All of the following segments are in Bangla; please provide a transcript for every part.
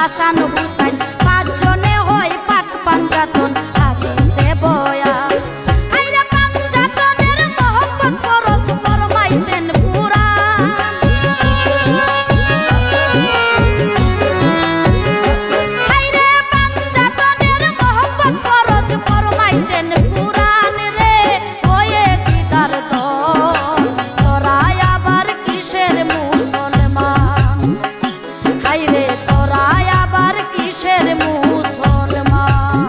হাসান হুসাইন পাঁচজনে হয় পাক পাঞ্জাতন হাদিসে বয়া আইরা পাঞ্জাতনের মহব্বত ফরজ ফরমাইছেন কুরআন আইরা পাঞ্জাতনের মহব্বত ফরজ ফরমাইছেন কুরআন রে ওয়ে জিদার দল তোরা আবার কিসের মুসলমান হাইরে তোরা আবার কিসের মুসলমান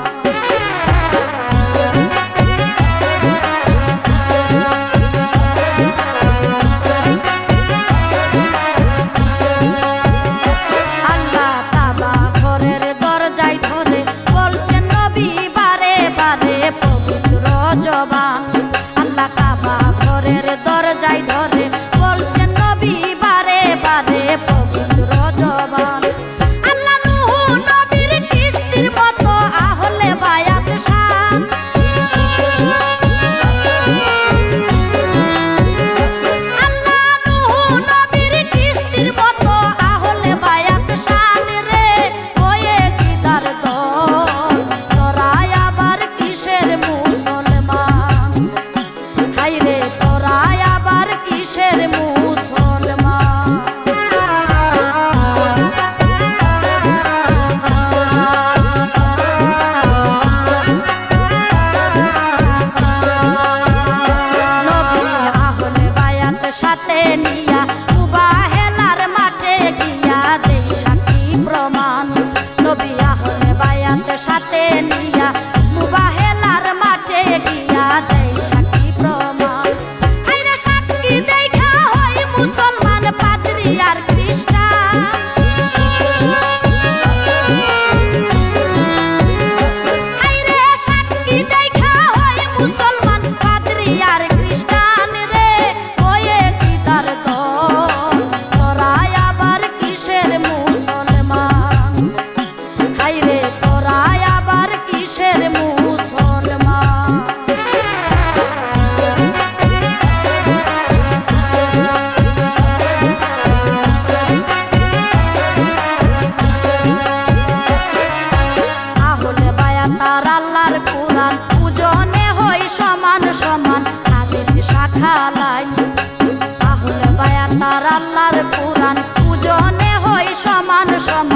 আল্লাহ তাআলা ঘরের দরজায় ধরে বলছেন নবী বারে বারে পবিত্র জবান আল্লাহ তাআলা ঘরের দরজায় ধরে বলছেন নবী বারে বারে পবিত্র জবান আল্লাহ নূহ নবীর কিস্তির মতো আহলে বায়াত শান আল্লাহ নূহ নবীর কিস্তির মতো আহলে বায়াত শান রে ওয়ে জিদার দল তোরা আবার কিসের মুসলমান হাইরে তোরা আবার কিসের মুসলমান নবী আহলে বায়াত সাথে নিয়া মুবাহেলার মাঠে গিয়া দেই সাক্ষী প্রমাণ নবী আহলে বায়াত সাথে নিয়া মুবাহেলার মাঠে গিয়া দেই সাক্ষী প্রমাণ আইরা সাক্ষী দেখা হয় মুসলমান পাদ্রী আর খ্রিস্টান আইরে সাক্ষী দেখা হয় মুসলমান পাদ্রী আর খ্রিস্টান রে ওয়ে জিদার দল তোরা আবার কিসের মুসলমান হাইরে তোরা আবার কিসের মুসলমান আহলে বায়াত আর আল্লাহর কুরআন ওজনে হয় সমান সমান হাদিস শাখা লাইন আহলে বায়াত আর আল্লাহর কুরআন ওজনে হয় সমান সমান